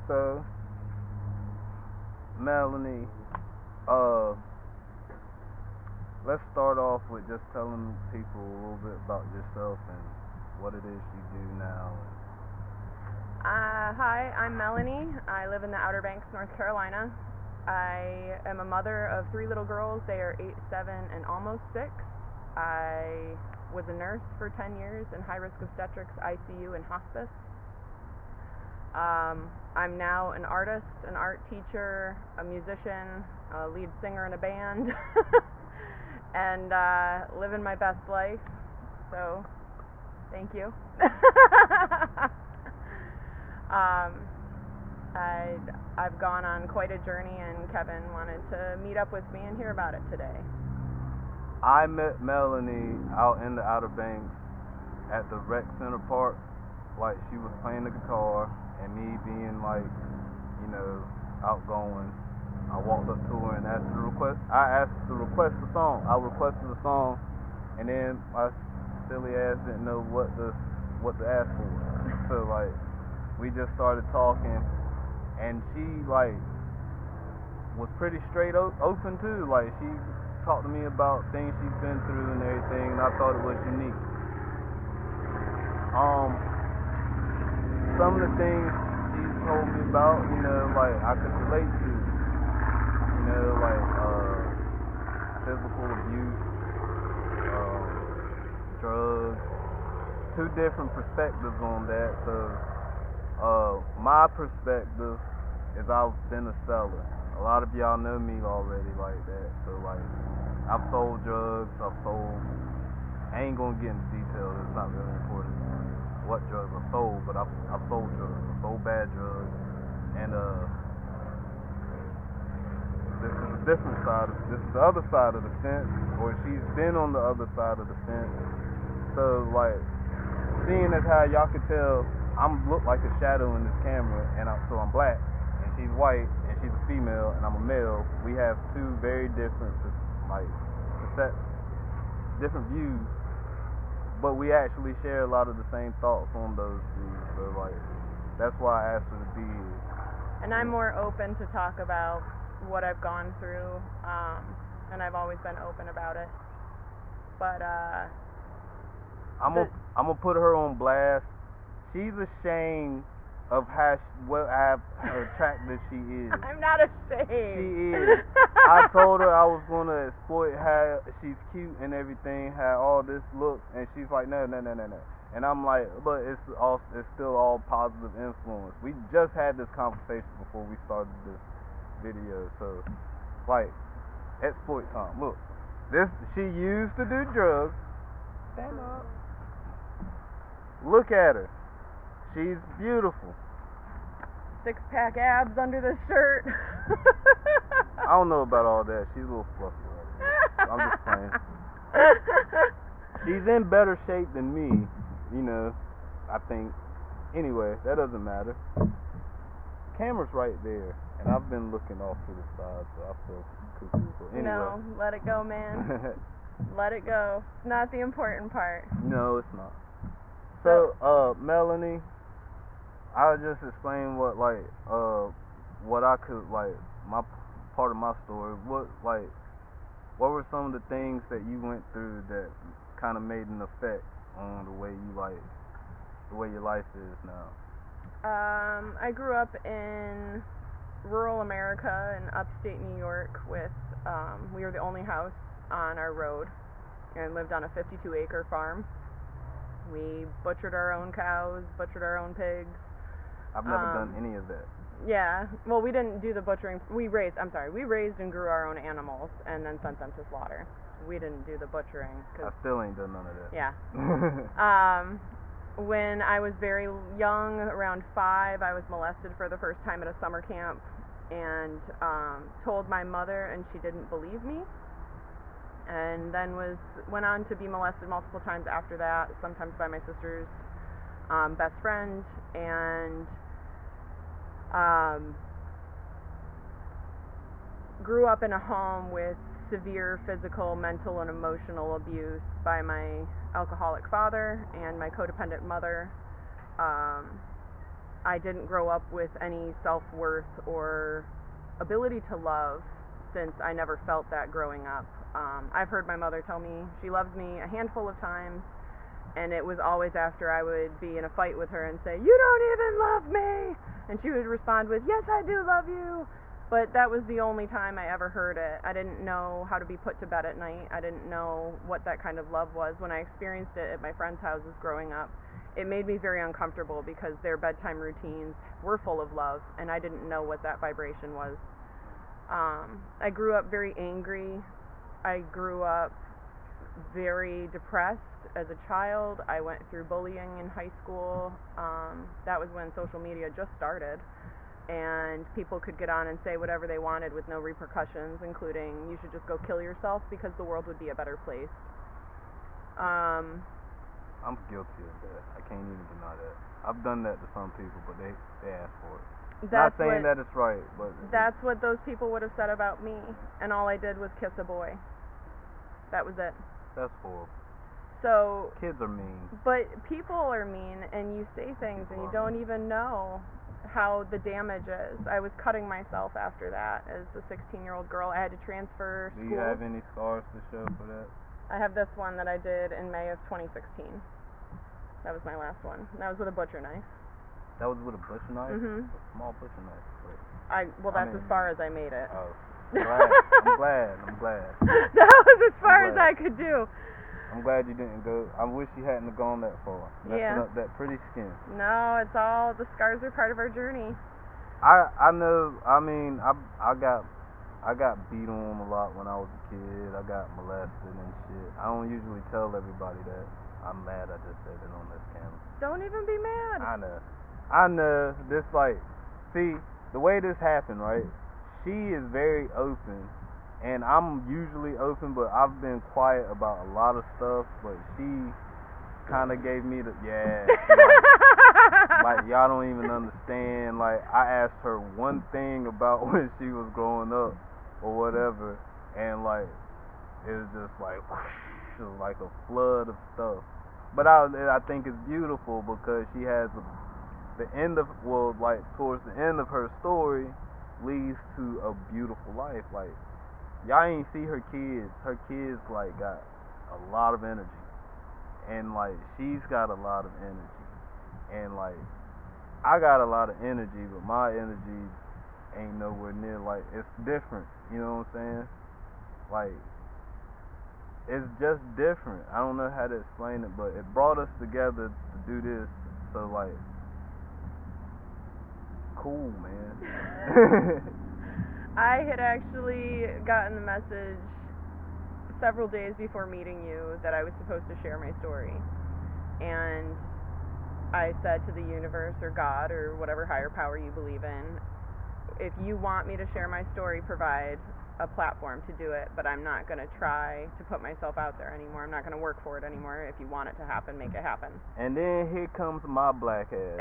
So, Melanie, uh, let's start off with just telling people a little bit about yourself and what it is you do now. Hi, I'm Melanie. I live in the Outer Banks, North Carolina. I am a mother of 3 little girls. They are 8, 7, and almost 6. I was a nurse for 10 years in high-risk obstetrics, ICU, and hospice. I'm now an artist, an art teacher, a musician, a lead singer in a band, and living my best life. So, thank you. I've gone on quite a journey, and Kevin wanted to meet up with me and hear about it today. I met Melanie out in the Outer Banks at the rec center park. Like, she was playing the guitar, and me being like, outgoing, I walked up to her and asked her to request. I asked to request a song. I requested a song, and then my silly ass didn't know what to ask for. So like, we just started talking, and she like was pretty straight open too. Like, she talked to me about things she's been through and everything, and I thought it was unique. Some of the things she told me about, like I could relate to, like physical abuse, drugs, 2 different perspectives on that. So my perspective is I've been a seller. A lot of y'all know me already like that. So like, I've sold drugs, I ain't gonna get into details, it's not really important what drugs I've sold, but I've sold drugs. I've sold bad drugs, and this is a different side. This is the other side of the fence, or she's been on the other side of the fence. So like, seeing as how y'all could tell, I'm look like a shadow in this camera, and so I'm black, and she's white, and she's a female, and I'm a male. We have 2 very different different views, but we actually share a lot of the same thoughts on those views. So like, that's why I asked her to be here. And I'm more open to talk about what I've gone through, and I've always been open about it. But I'm gonna put her on blast. She's ashamed of how attractive she is. I'm not ashamed. She is. I told her I was gonna exploit how she's cute and everything, how all this looks, and she's like, no. And I'm like, but it's still all positive influence. We just had this conversation before we started this video, so like, exploit time. Look, she used to do drugs. Stand up. Look at her. She's beautiful. 6-pack abs under the shirt. I don't know about all that. She's a little fluffy. I'm just playing. She's in better shape than me, I think. Anyway, that doesn't matter. Camera's right there, and I've been looking off to the side, so I feel cuckoo. But anyway. No, let it go, man. Let it go. It's not the important part. No, it's not. So, Melanie, I'll just explain what I could, like, my part of my story. What were some of the things that you went through that kind of made an effect on the way your life is now? I grew up in rural America in upstate New York with, we were the only house on our road and lived on a 52-acre farm. We butchered our own cows, butchered our own pigs. I've never done any of that. Yeah, well, we didn't do the butchering. We raised and grew our own animals and then sent them to slaughter. We didn't do the butchering. I still ain't done none of that. Yeah. When I was very young, around 5, I was molested for the first time at a summer camp, and told my mother, and she didn't believe me. And then went on to be molested multiple times after that, sometimes by my sister's best friend, and grew up in a home with severe physical, mental, and emotional abuse by my alcoholic father and my codependent mother. I didn't grow up with any self-worth or ability to love, since I never felt that growing up. I've heard my mother tell me she loves me a handful of times, and it was always after I would be in a fight with her and say, "You don't even love me!" And she would respond with, "Yes, I do love you." But that was the only time I ever heard it. I didn't know how to be put to bed at night. I didn't know what that kind of love was. When I experienced it at my friends' houses growing up, it made me very uncomfortable because their bedtime routines were full of love, and I didn't know what that vibration was. I grew up very angry. I grew up very depressed as a child. I went through bullying in high school. That was when social media just started, and people could get on and say whatever they wanted with no repercussions, including you should just go kill yourself because the world would be a better place. I'm guilty of that. I can't even deny that. I've done that to some people, but they asked for it. Not saying that it's right, but that's what those people would have said about me, and all I did was kiss a boy. That was it. That's horrible. So kids are mean. But people are mean, and you say things and you don't even know how the damage is. I was cutting myself after that as a 16-year-old girl. I had to transfer schools. Do you have any scars to show for that? I have this one that I did in May of 2016. That was my last one. That was with a butcher knife. That was with a butcher knife? Mm-hmm. A small butcher knife. That's as far as I made it. Oh, I'm glad. That was as far as I could do. I'm glad you didn't go. I wish you hadn't gone that far. Messing up that pretty skin. No, it's all, the scars are part of our journey. I know. I mean, I got beat on a lot when I was a kid. I got molested and shit. I don't usually tell everybody that. I'm mad I just said it on this camera. Don't even be mad. I know. This see, the way this happened, right? She is very open, and I'm usually open, but I've been quiet about a lot of stuff. But she kind of gave me the like y'all don't even understand. Like I asked her one thing about when she was growing up or whatever, and like it was just like whoosh, it was like a flood of stuff. But I think it's beautiful because she has the end of towards the end of her story leads to a beautiful life. Like y'all ain't see her kids. Her kids like got a lot of energy, and like she's got a lot of energy, and like I got a lot of energy, but my energy ain't nowhere near like it's different. You know what I'm saying? Like it's just different. I don't know how to explain it, but it brought us together to do this. So like, cool, man. I had actually gotten the message several days before meeting you that I was supposed to share my story, and I said to the universe or God or whatever higher power you believe in, if you want me to share my story, provide a platform to do it, but I'm not going to try to put myself out there anymore. I'm not going to work for it anymore. If you want it to happen, make it happen. And then here comes my black ass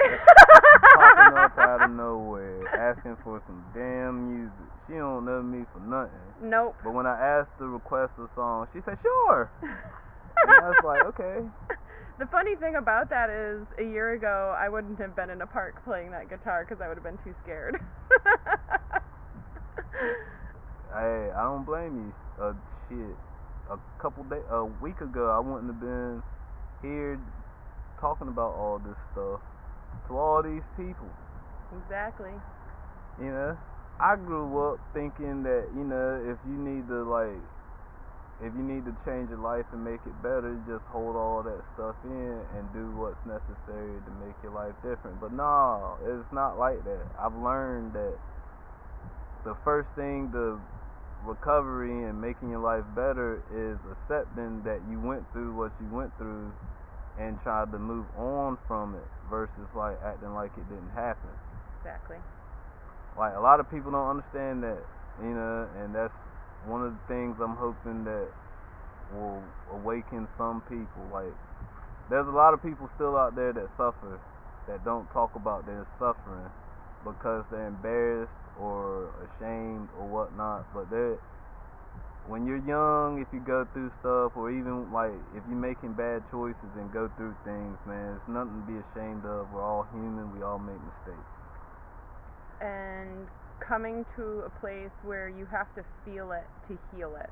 popping up out of nowhere asking for some damn music. She don't know me for nothing. Nope. But when I asked to request a song, she said sure. And I was like, okay. The funny thing about that is, a year ago, I wouldn't have been in a park playing that guitar because I would have been too scared. Hey, I don't blame you. Shit. A week ago, I wouldn't have been here talking about all this stuff to all these people. Exactly. You know, I grew up thinking that, you know, if you need to change your life and make it better, just hold all that stuff in and do what's necessary to make your life different. But no, it's not like that. I've learned that the first thing to recovery and making your life better is accepting that you went through what you went through and tried to move on from it versus like acting like it didn't happen. Exactly. Like a lot of people don't understand that, you know, and that's one of the things I'm hoping that will awaken some people. Like there's a lot of people still out there that suffer, that don't talk about their suffering because they're embarrassed or ashamed or whatnot, but when you're young, if you go through stuff, or even like if you're making bad choices and go through things, man, it's nothing to be ashamed of. We're all human. We all make mistakes. And coming to a place where you have to feel it to heal it.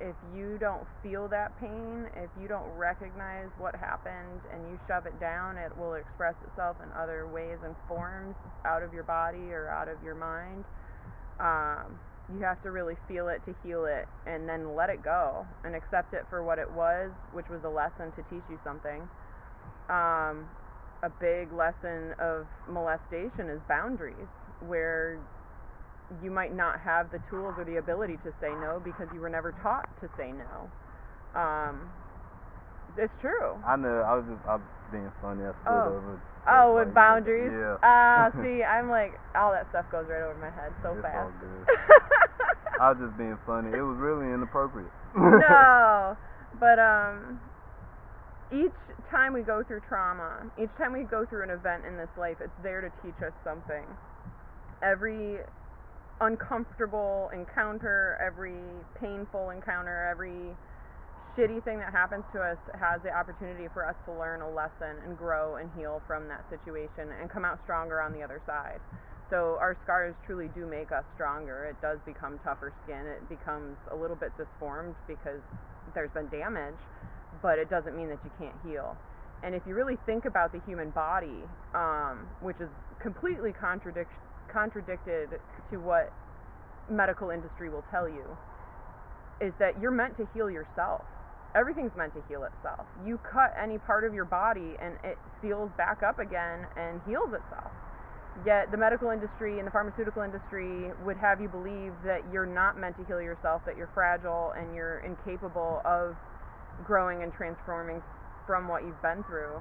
If you don't feel that pain, if you don't recognize what happened and you shove it down, it will express itself in other ways and forms out of your body or out of your mind. You have to really feel it to heal it, and then let it go and accept it for what it was, which was a lesson to teach you something. A big lesson of molestation is boundaries, where you might not have the tools or the ability to say no because you were never taught to say no. It's true. I know. I was being funny. I slid over. Oh, with boundaries? Yeah. See, I'm like, all that stuff goes right over my head so it's fast. All good. I was just being funny. It was really inappropriate. No, but each time we go through trauma, each time we go through an event in this life, it's there to teach us something. Every uncomfortable encounter, every painful encounter, every shitty thing that happens to us has the opportunity for us to learn a lesson and grow and heal from that situation and come out stronger on the other side. So our scars truly do make us stronger. It does become tougher skin. It becomes a little bit disformed because there's been damage, but it doesn't mean that you can't heal. And if you really think about the human body, which is completely contradicted to what medical industry will tell you, is that you're meant to heal yourself. Everything's meant to heal itself. You cut any part of your body and it seals back up again and heals itself. Yet the medical industry and the pharmaceutical industry would have you believe that you're not meant to heal yourself, that you're fragile and you're incapable of growing and transforming from what you've been through,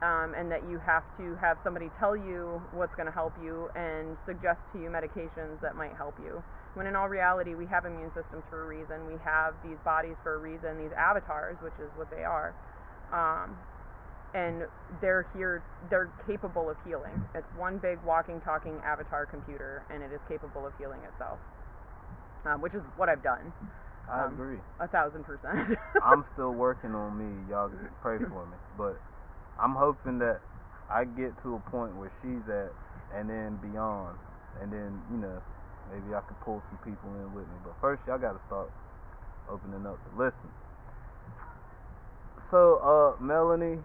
and that you have to have somebody tell you what's going to help you and suggest to you medications that might help you. When in all reality, we have immune systems for a reason. We have these bodies for a reason, these avatars, which is what they are. And they're here, they're capable of healing. It's one big walking, talking avatar computer, and it is capable of healing itself, which is what I've done. I agree. 1,000%. I'm still working on me. Y'all pray for me. But I'm hoping that I get to a point where she's at, and then beyond. And then, maybe I could pull some people in with me. But first, y'all got to start opening up to listen. So, Melanie,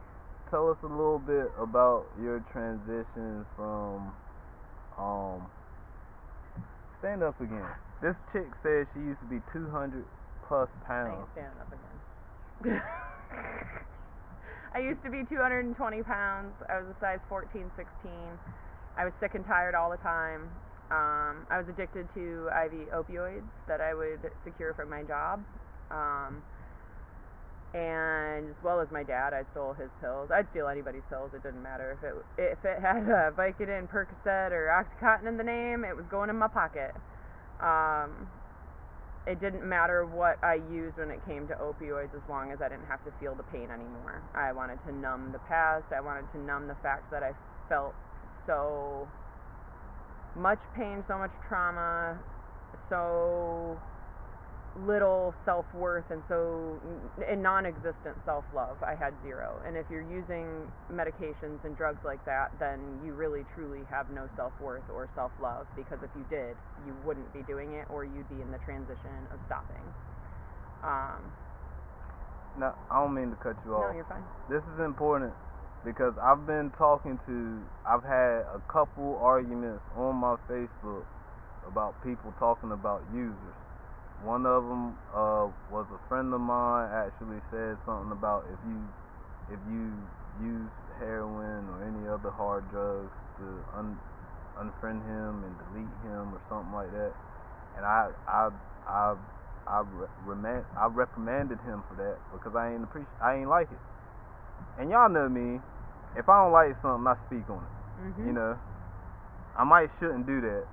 tell us a little bit about your transition from stand up again. This chick said she used to be 200 plus pounds. I ain't standing up again. I used to be 220 pounds. I was a size 14, 16. I was sick and tired all the time. I was addicted to IV opioids that I would secure from my job. And as well as my dad, I stole his pills. I'd steal anybody's pills. It didn't matter if it had Vicodin, Percocet, or OxyContin in the name. It was going in my pocket. It didn't matter what I used when it came to opioids, as long as I didn't have to feel the pain anymore. I wanted to numb the past. I wanted to numb the fact that I felt so much pain, so much trauma, so little self-worth, and so non-existent self-love. I had zero. And if you're using medications and drugs like that, then you really truly have no self-worth or self-love, because if you did, you wouldn't be doing it, or you'd be in the transition of stopping. Now, I don't mean to cut you off. No, you're fine. This is important because I've had a couple arguments on my Facebook about people talking about users. One of them was a friend of mine actually said something about if you use heroin or any other hard drugs to unfriend him and delete him or something like that, and I reprimanded him for that because I ain't like it. And y'all know me, if I don't like something, I speak on it. Mm-hmm. I shouldn't do that,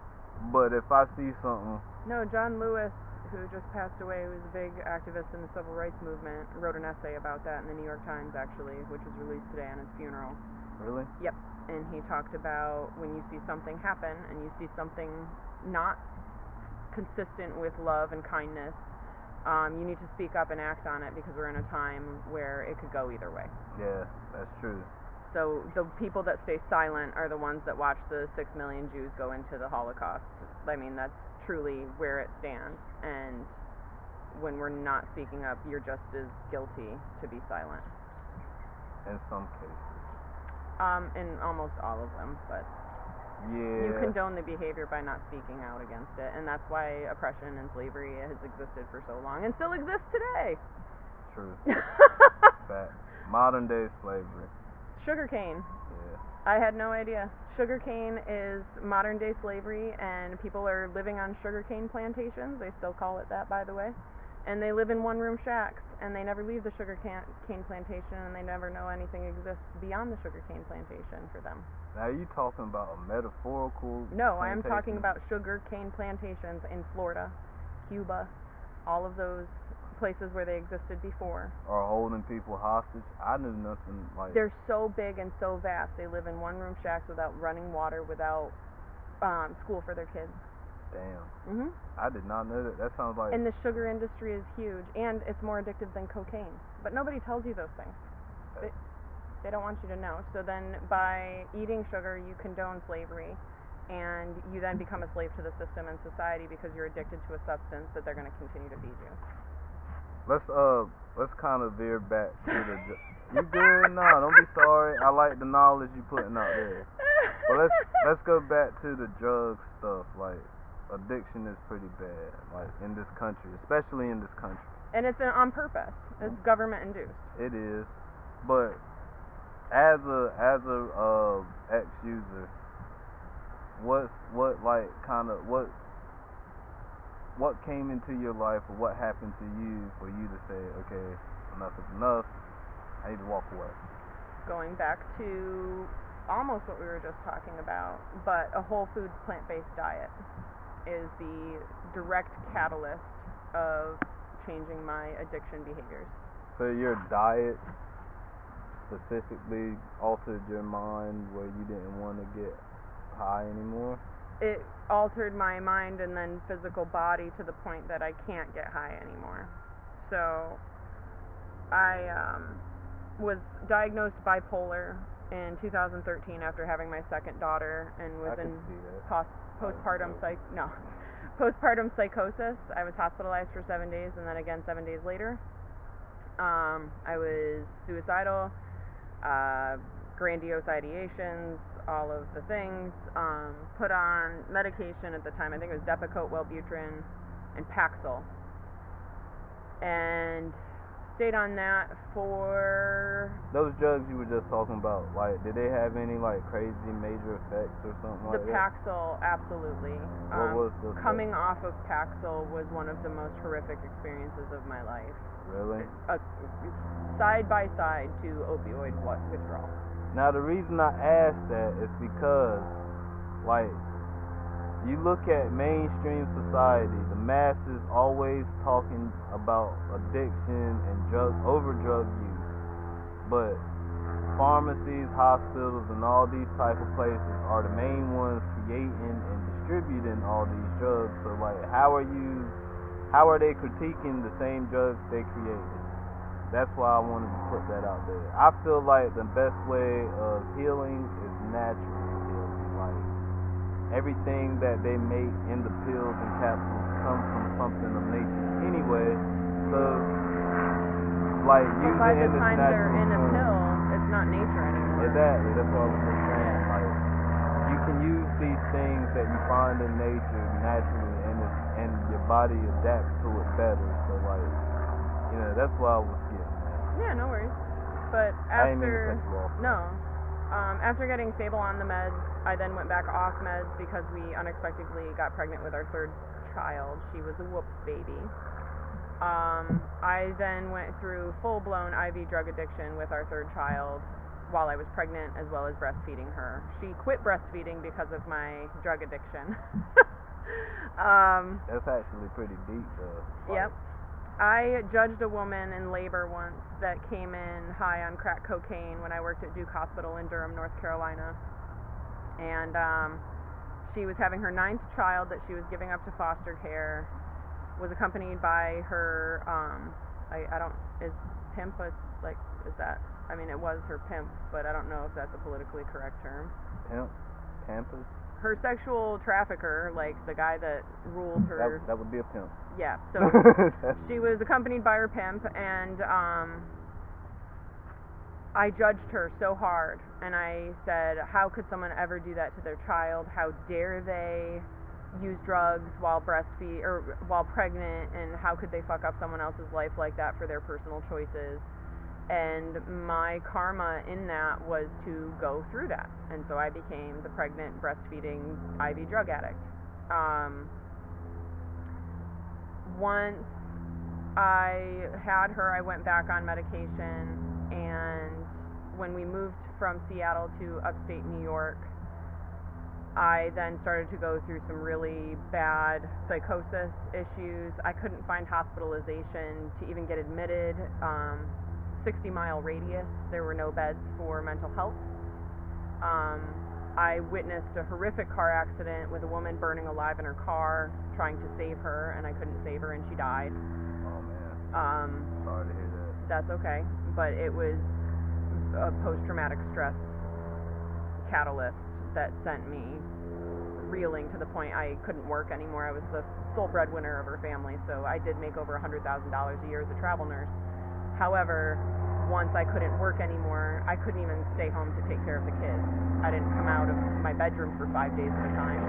but if I see something. No, John Lewis, who just passed away, who was a big activist in the civil rights movement, wrote an essay about that in the New York Times, actually, which was released today on his funeral. Really? Yep. And he talked about when you see something happen and you see something not consistent with love and kindness, You need to speak up and act on it because we're in a time where it could go either way. Yeah, that's true. So the people that stay silent are the ones that watch the 6 million Jews go into the Holocaust. I mean, that's truly where it stands. And when we're not speaking up, you're just as guilty to be silent. In some cases. In almost all of them, but yeah. You condone the behavior by not speaking out against it, and that's why oppression and slavery has existed for so long and still exists today. True. Fact. Modern day slavery. Sugarcane. Yeah. I had no idea. Sugarcane is modern day slavery, and people are living on sugarcane plantations. They still call it that, by the way. And they live in one-room shacks, and they never leave the sugarcane plantation, and they never know anything exists beyond the sugarcane plantation for them. Now, are you talking about a metaphorical No, I am plantation? talking about sugarcane plantations in Florida, Cuba, all of those places where they existed before. Or holding people hostage? I knew nothing like... They're so big and so vast. They live in one-room shacks without running water, without school for their kids. Damn. I did not know that. That sounds like... And the sugar industry is huge, and it's more addictive than cocaine. But nobody tells you those things. They don't want you to know. So then by eating sugar, you condone slavery, and you then become a slave to the system and society because you're addicted to a substance that they're going to continue to feed you. Let's kind of veer back to the... You good? No, don't be sorry. I like the knowledge you putting out there. But let's go back to the drug stuff. Like, addiction is pretty bad, like in this country, especially in this country. And it's on purpose. It's government induced. It is, but as a ex-user, what came into your life, or what happened to you for you to say, okay, enough is enough, I need to walk away? Going back to almost what we were just talking about, but a whole foods plant-based diet is the direct catalyst of changing my addiction behaviors. So your diet specifically altered your mind where you didn't want to get high anymore? It altered my mind and then physical body to the point that I can't get high anymore. So I was diagnosed bipolar in 2013 after having my second daughter, and was in postpartum psychosis. I was hospitalized for 7 days, and then again 7 days later. I was suicidal, grandiose ideations, all of the things. Put on medication at the time. I think it was Depakote, Wellbutrin, and Paxil, and stayed on that for... Those drugs you were just talking about, like, did they have any, like, crazy major effects or something like that? The Paxil, absolutely. What was the coming off of Paxil was one of the most horrific experiences of my life. Really? Side by side to opioid withdrawal. Now, the reason I asked that is because, like, you look at mainstream society, the masses always talking about addiction and drug use, but pharmacies, hospitals, and all these type of places are the main ones creating and distributing all these drugs. So, like, how are they critiquing the same drugs they created? That's why I wanted to put that out there. I feel like the best way of healing is natural healing. Like, everything that they make in the pills and capsules comes from something of nature anyway. So, like, using by the it as time natural they're in a pill, it's not nature anymore. Exactly. That's what I was just saying. Yeah. Like, you can use these things that you find in nature naturally, and your body adapts to it better. So, like, you know, that's why I was getting that. Yeah, no worries. But I didn't mean to cut you off. No. After getting stable on the meds, I then went back off meds because we unexpectedly got pregnant with our third child. She was a whoops baby. I then went through full-blown IV drug addiction with our third child while I was pregnant, as well as breastfeeding her. She quit breastfeeding because of my drug addiction. That's actually pretty deep, though. Yep. I judged a woman in labor once that came in high on crack cocaine when I worked at Duke Hospital in Durham, North Carolina. And she was having her 9th child that she was giving up to foster care. was accompanied by her, I don't, is pimp a, like, is that, I mean, it was her pimp, but I don't know if that's a politically correct term. Pimp? Pampas? Her sexual trafficker, like the guy that ruled her. That would be a pimp. Yeah, so she was accompanied by her pimp, and I judged her so hard, and I said, how could someone ever do that to their child? How dare they use drugs while breastfeed or while pregnant, and how could they fuck up someone else's life like that for their personal choices? And my karma in that was to go through that, and so I became the pregnant, breastfeeding IV drug addict. Once I had her, I went back on medication, and when we moved from Seattle to upstate New York, I then started to go through some really bad psychosis issues. I couldn't find hospitalization to even get admitted. 60-mile radius, there were no beds for mental health. I witnessed a horrific car accident with a woman burning alive in her car, trying to save her, and I couldn't save her, and she died. Oh man. Sorry to hear that. That's okay, but it was a post-traumatic stress catalyst that sent me reeling to the point I couldn't work anymore. I was the sole breadwinner of her family, so I did make over $100,000 a year as a travel nurse. However, once I couldn't work anymore, I couldn't even stay home to take care of the kids. I didn't come out of my bedroom for 5 days at a time.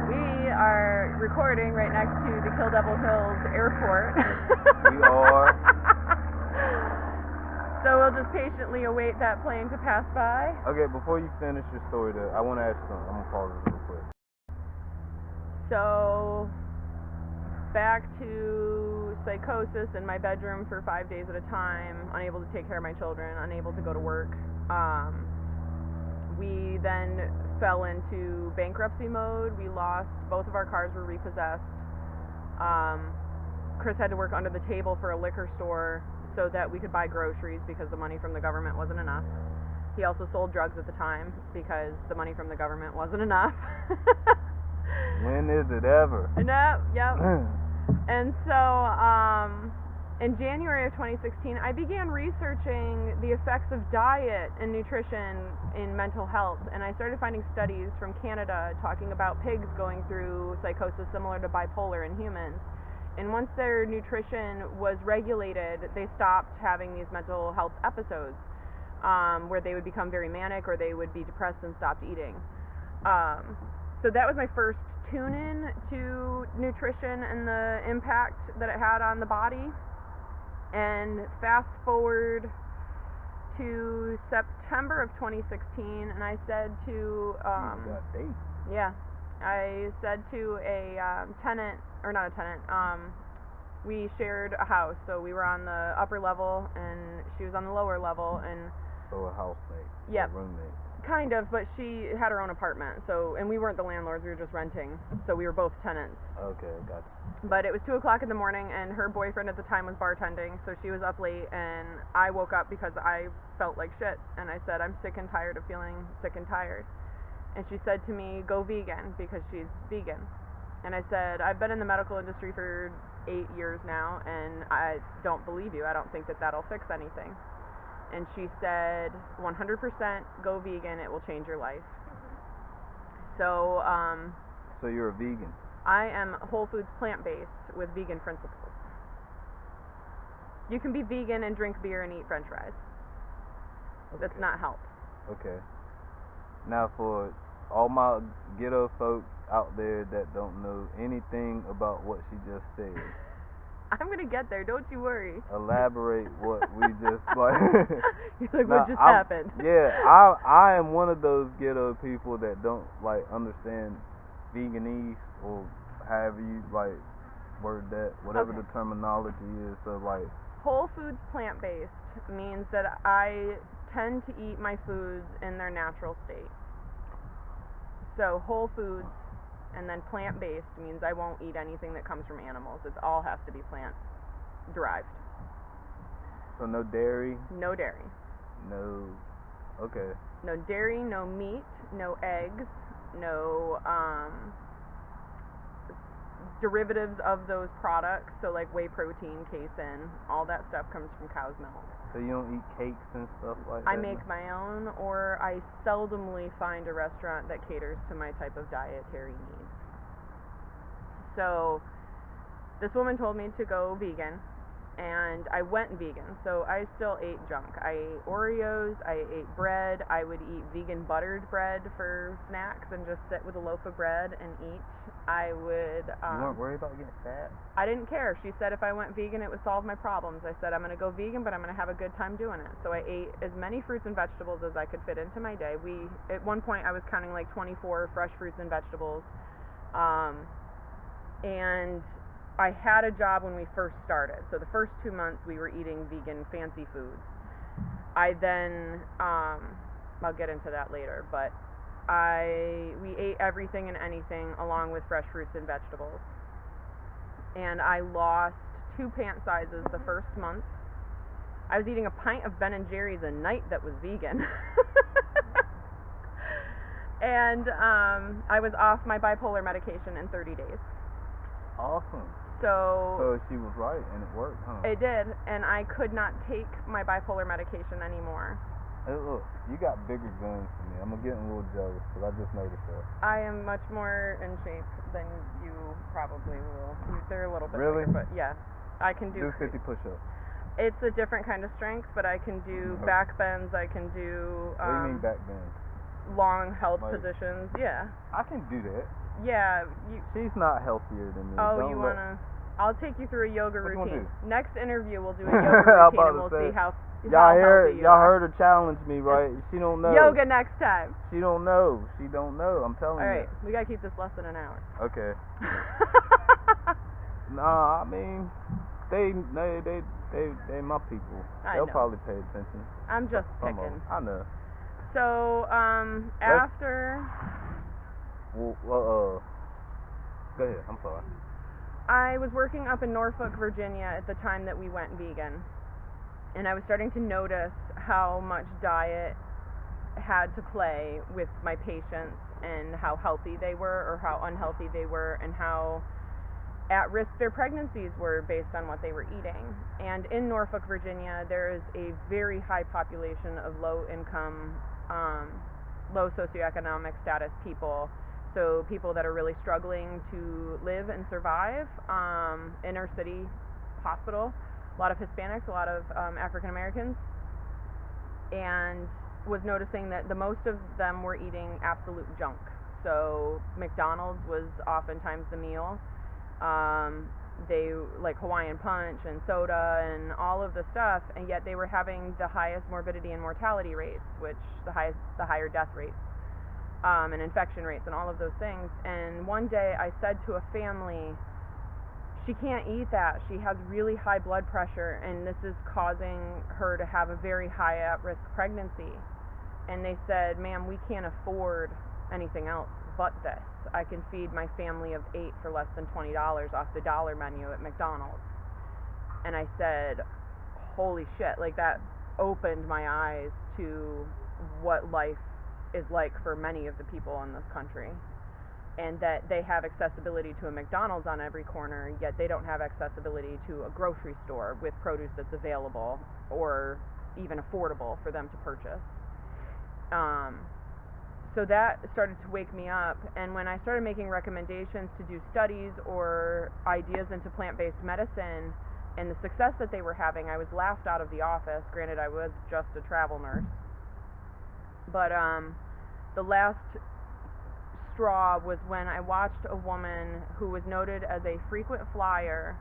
We are recording right next to the Kill Devil Hills Airport. We are. So we'll just patiently await that plane to pass by. Okay, before you finish your story, I want to ask you something. I'm going to pause it real quick. So, back to psychosis in my bedroom for 5 days at a time, unable to take care of my children, unable to go to work. We then fell into bankruptcy mode. We lost, both of our cars were repossessed. Chris had to work under the table for a liquor store so that we could buy groceries because the money from the government wasn't enough. He also sold drugs at the time because the money from the government wasn't enough. When is it ever? No, yep. And so, in January of 2016, I began researching the effects of diet and nutrition in mental health, and I started finding studies from Canada talking about pigs going through psychosis similar to bipolar in humans. And once their nutrition was regulated, they stopped having these mental health episodes where they would become very manic or they would be depressed and stopped eating. So that was my first tune-in to nutrition and the impact that it had on the body. And fast forward to September of 2016, and I said to yeah, I said to a tenant, or not a tenant, we shared a house, so we were on the upper level and she was on the lower level, and so a housemate, yep, a roommate. Kind of, but she had her own apartment, so, and we weren't the landlords, we were just renting, so we were both tenants. Okay, gotcha. But it was 2 o'clock in the morning, and her boyfriend at the time was bartending, so she was up late, and I woke up because I felt like shit, and I said, I'm sick and tired of feeling sick and tired. And she said to me, go vegan, because she's vegan. And I said, I've been in the medical industry for 8 years now, and I don't believe you. I don't think that that'll fix anything. And she said, 100% go vegan, it will change your life. So, so you're a vegan? I am whole foods plant-based with vegan principles. You can be vegan and drink beer and eat french fries. Okay. That's not health. Okay. Now for all my ghetto folks out there that don't know anything about what she just said, I'm gonna get there, don't you worry. Elaborate what we just like. You're like, what just happened? Yeah, I am one of those ghetto people that don't like understand veganese or however you like word that, whatever the terminology is. So like, whole foods plant-based means that I tend to eat my foods in their natural state. So whole foods and then plant-based means I won't eat anything that comes from animals. It all has to be plant-derived. So no dairy? No dairy. No, okay. No dairy, no meat, no eggs, no derivatives of those products, so like whey protein, casein, all that stuff comes from cow's milk. So you don't eat cakes and stuff like that? I make my own, or I seldomly find a restaurant that caters to my type of dietary needs. So this woman told me to go vegan, and I went vegan. So I still ate junk. I ate Oreos, I ate bread, I would eat vegan buttered bread for snacks and just sit with a loaf of bread and eat. I would you weren't worried about getting fat? I didn't care. She said if I went vegan it would solve my problems. I said I'm going to go vegan, but I'm going to have a good time doing it. So I ate as many fruits and vegetables as I could fit into my day. At one point I was counting like 24 fresh fruits and vegetables. And I had a job when we first started. So the first 2 months we were eating vegan fancy foods. I then, I'll get into that later, but we ate everything and anything along with fresh fruits and vegetables. And I lost 2 pant sizes the first month. I was eating a pint of Ben & Jerry's a night that was vegan. And I was off my bipolar medication in 30 days. Awesome. So she was right, and it worked, huh? It did, and I could not take my bipolar medication anymore. Hey, look, you got bigger guns than me. I'm getting a little jealous, because I just noticed that. I am much more in shape than you probably will. They're a little bit really? bigger, but yeah, I can do 50 push-ups. It's a different kind of strength, but I can do back bends, I can do... what do you mean back bends? Long held positions, yeah. I can do that. Yeah, she's not healthier than me. Oh, you wanna? I'll take you through a yoga routine. Next interview, we'll do a yoga routine, and we'll see how healthy you y'all are. heard her challenge me, right? She don't know. Yoga next time. She don't know. She don't know. I'm telling you. All right, we gotta keep this less than an hour. Okay. Nah, I mean, they my people. They'll probably pay attention. I'm just picking. I know. So, after. Well, go ahead. I'm sorry. I was working up in Norfolk, Virginia at the time that we went vegan, and I was starting to notice how much diet had to play with my patients and how healthy they were or how unhealthy they were and how at risk their pregnancies were based on what they were eating. And in Norfolk, Virginia, there is a very high population of low income, low socioeconomic status people. So people that are really struggling to live and survive, inner city hospital, a lot of Hispanics, a lot of African Americans, and was noticing that the most of them were eating absolute junk. So McDonald's was oftentimes the meal. They like Hawaiian Punch and soda and all of the stuff, and yet they were having the highest morbidity and mortality rates, which the higher death rates. And infection rates and all of those things. And one day I said to a family, she can't eat that. She has really high blood pressure, and this is causing her to have a very high at-risk pregnancy. And they said, ma'am, we can't afford anything else but this. I can feed my family of 8 for less than $20 off the dollar menu at McDonald's. And I said, holy shit, like that opened my eyes to what life is like for many of the people in this country, and that they have accessibility to a McDonald's on every corner, yet they don't have accessibility to a grocery store with produce that's available or even affordable for them to purchase. So that started to wake me up, and when I started making recommendations to do studies or ideas into plant-based medicine and the success that they were having, I was laughed out of the office. Granted, I was just a travel nurse. But the last straw was when I watched a woman who was noted as a frequent flyer,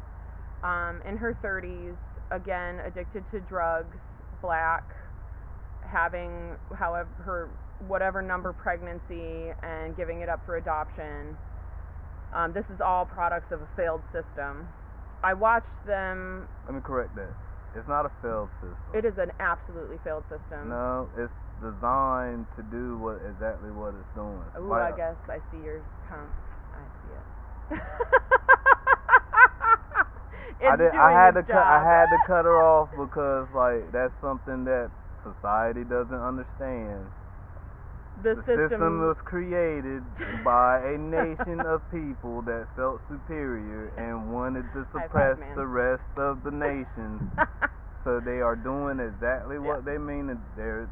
in her 30s, again, addicted to drugs, black, having her whatever number pregnancy and giving it up for adoption. This is all products of a failed system. I watched them... Let me correct that. It's not a failed system. It is an absolutely failed system. No, it's designed to do exactly what it's doing. Ooh, I guess I see your I see it. I had to cut her off because like that's something that society doesn't understand. The system was created by a nation of people that felt superior and wanted to suppress the rest of the nations. So they are doing exactly what they mean. They're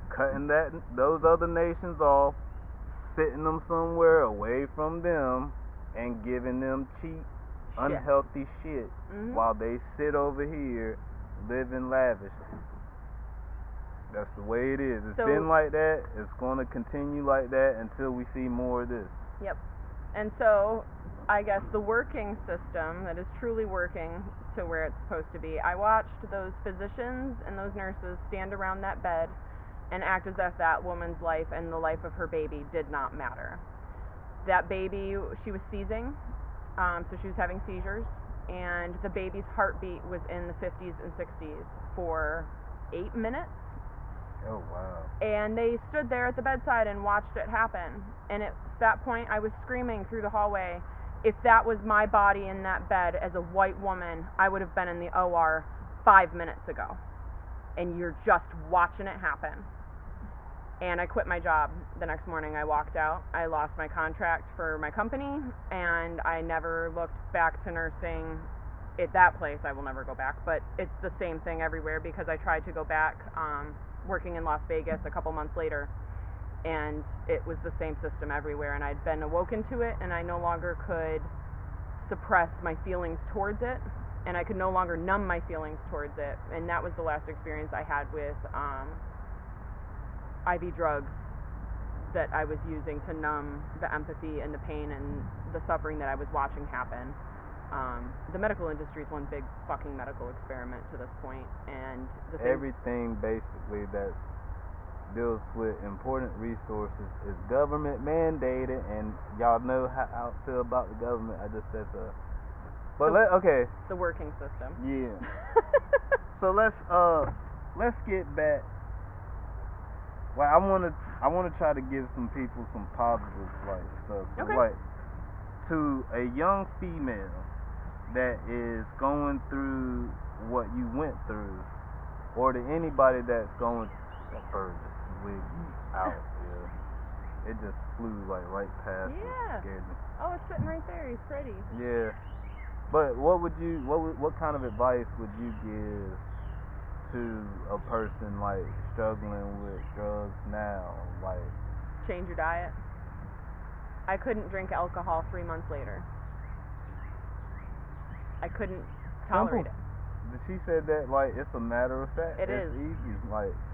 cutting those other nations off, sitting them somewhere away from them, and giving them cheap, unhealthy shit while they sit over here living lavishly. That's the way it is. It's been like that. It's going to continue like that until we see more of this. Yep. And so, I guess the working system that is truly working to where it's supposed to be, I watched those physicians and those nurses stand around that bed and act as if that woman's life and the life of her baby did not matter. That baby, she was seizing, so she was having seizures, and the baby's heartbeat was in the 50s and 60s for 8 minutes. Oh, wow. And they stood there at the bedside and watched it happen. And at that point, I was screaming through the hallway, if that was my body in that bed as a white woman, I would have been in the OR 5 minutes ago. And you're just watching it happen. And I quit my job the next morning. I walked out. I lost my contract for my company, and I never looked back to nursing at that place. I will never go back, but it's the same thing everywhere because I tried to go back working in Las Vegas a couple months later, and it was the same system everywhere, and I'd been awoken to it, and I no longer could suppress my feelings towards it, and I could no longer numb my feelings towards it, and that was the last experience I had with IV drugs that I was using to numb the empathy and the pain and the suffering that I was watching happen. The medical industry is one big fucking medical experiment to this point, and everything basically that deals with important resources is government mandated, and y'all know how I feel about the government. I just said so. But the working system. Yeah. So let's get back. Well, I wanna try to give some people some positive stuff. So to a young female that is going through what you went through, or to anybody that's going, that bird just wigged out. Yeah, it just flew right past me. Scared me. Oh, it's sitting right there. He's pretty. Yeah, but what kind of advice would you give to a person struggling with drugs now? Change your diet. I couldn't drink alcohol 3 months later. I couldn't tolerate it. She said that it's a matter of fact. It it's is easy.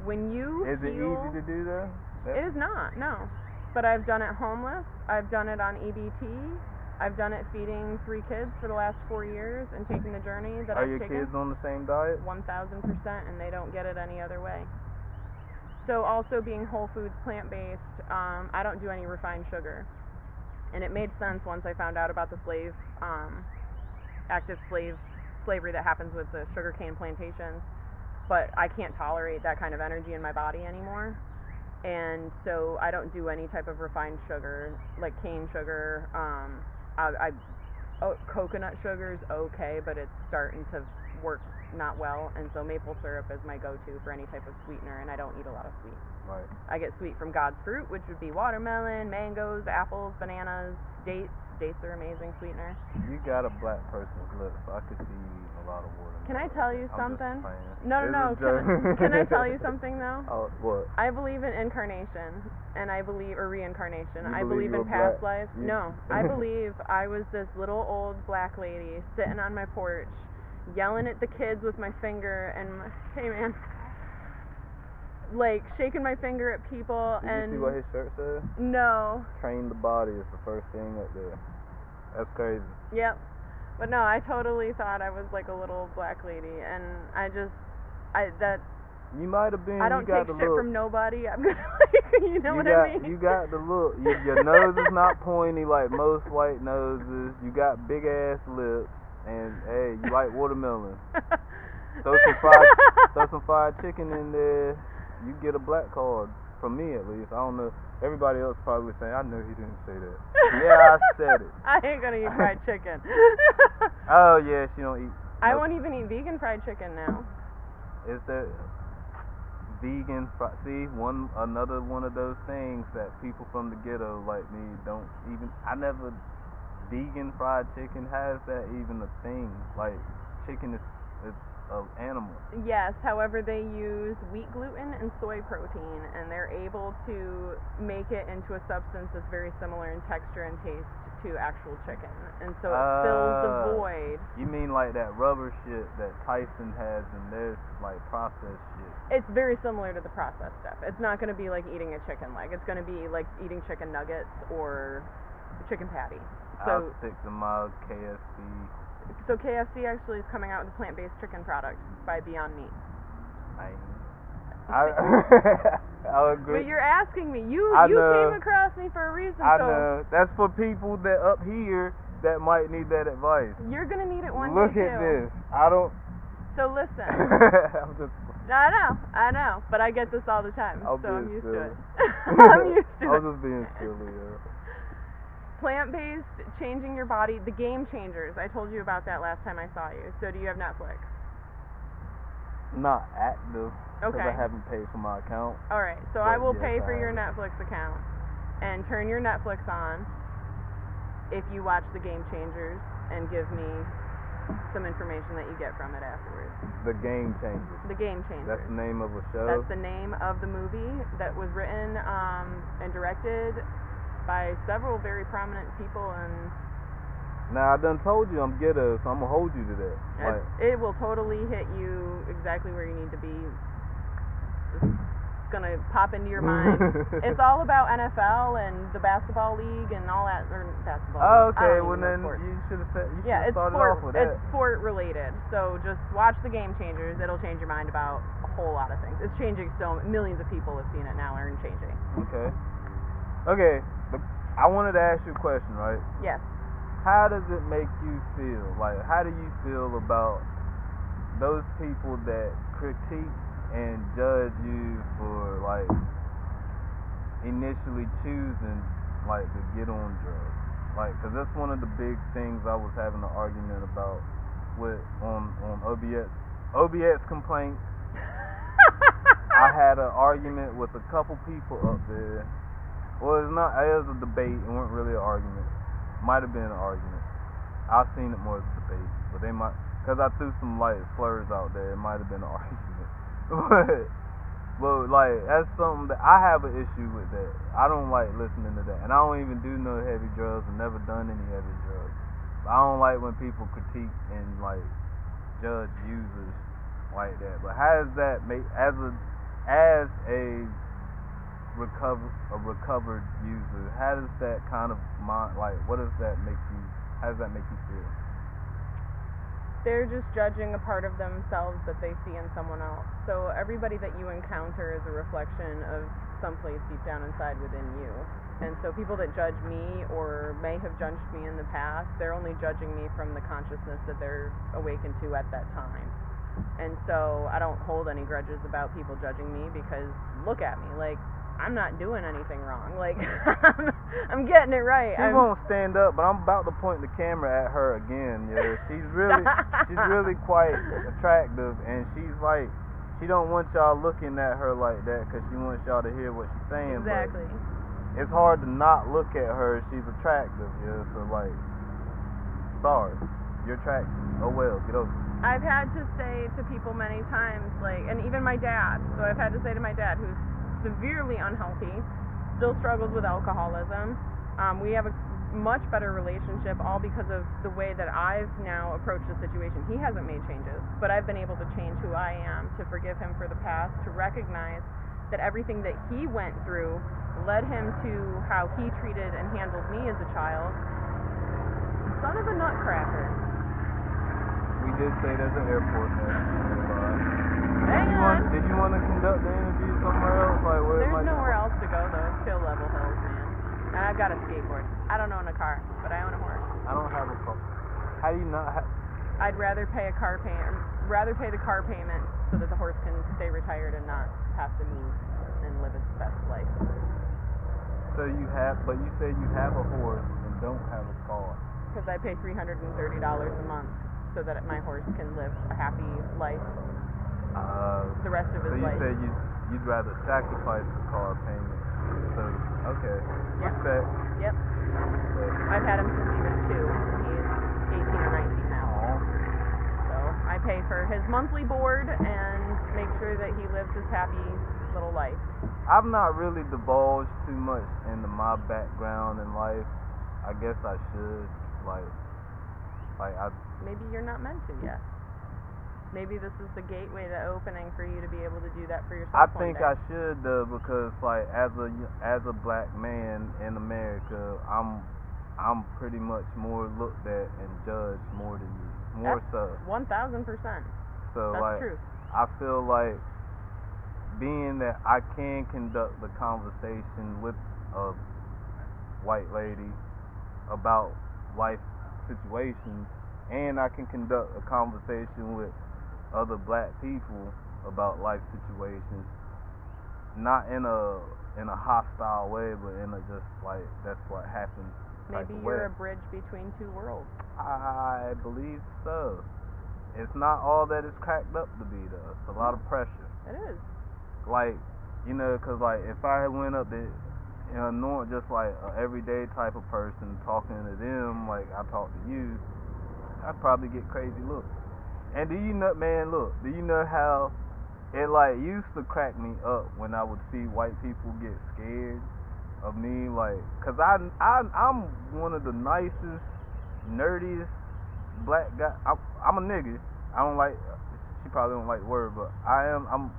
When you is it easy to do that? It is not. No. But I've done it homeless. I've done it on EBT. I've done it feeding 3 kids for the last 4 years and taking the journey that I've taken. Are your kids on the same diet? 1,000%, and they don't get it any other way. So also being whole foods, plant-based, I don't do any refined sugar. And it made sense once I found out about the active slavery that happens with the sugarcane plantations. But I can't tolerate that kind of energy in my body anymore. And so I don't do any type of refined sugar, like cane sugar. Coconut sugar is okay, but it's starting to work not well, and so maple syrup is my go-to for any type of sweetener, and I don't eat a lot of sweet. Right. I get sweet from God's fruit, which would be watermelon, mangoes, apples, bananas, dates. Dates are amazing sweetener. You got a black person's lips, so I could see you eating a lot of watermelon. Can I tell you something? No. Can I tell you something though? Oh, what? I believe in incarnation, and I believe, or reincarnation. You I believe in past lives. You... No, I believe I was this little old black lady sitting on my porch, yelling at the kids with my finger and hey man, shaking my finger at people. Did you see what his shirt says? No. Train the body is the first thing up there. That's crazy. Yep. But no, I totally thought I was like a little black lady, and you might have been. I don't take shit from nobody. I'm gonna you know what I mean? You got the look. Your nose is not pointy like most white noses. You got big ass lips, and hey, you like watermelon. Throw some fried chicken in there. You get a black card. From me, at least. I don't know. Everybody else probably saying, I know he didn't say that. Yeah, I said it. I ain't gonna eat fried chicken. Oh, yeah, she don't eat. I won't even eat vegan fried chicken now. Is that vegan. See, another one of those things that people from the ghetto like me don't even. I never. Vegan fried chicken, has that even a thing? Like, chicken is an animal. Yes, however, they use wheat gluten and soy protein, and they're able to make it into a substance that's very similar in texture and taste to actual chicken, and so it fills the void. You mean like that rubber shit that Tyson has in their like processed shit? It's very similar to the processed stuff. It's not going to be like eating a chicken leg. It's going to be like eating chicken nuggets or chicken patty. I'll stick to my KFC. So KFC actually is coming out with a plant-based chicken product by Beyond Meat. I agree. But you're asking me. You came across me for a reason. I know. That's for people that up here that might need that advice. You're gonna need it one Look day at too. this. I don't. So listen. I'm just. I know, but I get this all the time, so I'm used to it. I'm used to it. I was just being silly. Plant-based, changing your body, the game changers. I told you about that last time I saw you. So do you have Netflix? Not active. Okay. Because I haven't paid for my account. Alright, so I will pay for your Netflix account and turn your Netflix on if you watch the Game Changers and give me some information that you get from it afterwards. The Game Changers. The Game Changers. That's the name of a show? That's the name of the movie that was written and directed by several very prominent people, and now I done told you I'm ghetto, so I'm gonna hold you to that. Like, it will totally hit you exactly where you need to be. It's gonna pop into your mind. It's all about NFL and the basketball league and all that, or basketball. Oh, okay. Well, then sports. you should have said. Yeah, it's started sport. Off with that. It's sport related. So just watch the Game Changers. It'll change your mind about a whole lot of things. It's changing millions of people have seen it now and are changing. Okay. Okay. I wanted to ask you a question, right? Yes. How does it make you feel? Like, how do you feel about those people that critique and judge you for, like, initially choosing, like, to get on drugs? Like, because that's one of the big things I was having an argument about with on OBS complaints. I had an argument with a couple people up there. Well, it was a debate. It wasn't really an argument. Might have been an argument. I've seen it more as a debate, but they might, because I threw some light slurs out there. It might have been an argument, but like that's something that I have an issue with. That I don't like listening to that, and I don't even do no heavy drugs. I've never done any heavy drugs. But I don't like when people critique and like judge users like that. But how does that make as a recovered user, how does that kind of what does that make you, how does that make you feel? They're just judging a part of themselves that they see in someone else. So everybody that you encounter is a reflection of someplace deep down inside within you. And so people that judge me or may have judged me in the past, they're only judging me from the consciousness that they're awakened to at that time. And so I don't hold any grudges about people judging me, because look at me, like, I'm not doing anything wrong. Like, I'm getting it right. She won't stand up, but I'm about to point the camera at her again. Yeah, she's really quite attractive, and she's like, she don't want y'all looking at her like that because she wants y'all to hear what she's saying. Exactly. But it's hard to not look at her. She's attractive. Yeah, so like, sorry, you're attractive. Oh well, get over it. I've had to say to people many times, like, and even my dad. So I've had to say to my dad, who's severely unhealthy, still struggles with alcoholism. We have a much better relationship, all because of the way that I've now approached the situation. He hasn't made changes, but I've been able to change who I am, to forgive him for the past, to recognize that everything that he went through led him to how he treated and handled me as a child. Son of a nutcracker. We did say there's an airport nearby. Did you want to conduct the interview somewhere else? Like, where there's nowhere else to go, though. It's still level hills, man. And I've got a skateboard. I don't own a car, but I own a horse. I don't have a car. How do you not have... I'd rather pay the car payment so that the horse can stay retired and not have to move and live its best life. So but you say you have a horse and don't have a car. Because I pay $330 a month so that my horse can live a happy life the rest of his life. So you said you'd rather sacrifice the car payment. So, okay. Yep. Respect. Yep. Respect. I've had him since he was 2. He's 18 or 19 now. Aw. So I pay for his monthly board and make sure that he lives his happy little life. I've not really divulged too much into my background in life. I guess I should. Like I. Maybe you're not meant to yet. Maybe this is the gateway to opening for you to be able to do that for yourself. I think I should though, because like as a black man in America, I'm pretty much more looked at and judged more than you. More so. 1,000%. So That's like true. I feel like being that I can conduct the conversation with a white lady about life situations, and I can conduct a conversation with other black people about life situations, not in a hostile way, but in a just like that's what happens. Maybe you're a bridge between two worlds. I believe so. It's not all that it's cracked up to be though. It's a lot of pressure. It is. Like, you know, 'cause like if I went up there, just like an everyday type of person talking to them like I talk to you, I'd probably get crazy looks. And do you know, man, look, do you know how it like used to crack me up when I would see white people get scared of me, like, 'cause I'm one of the nicest, nerdiest black guy. I'm a nigga. I don't like. She probably don't like the word, but I'm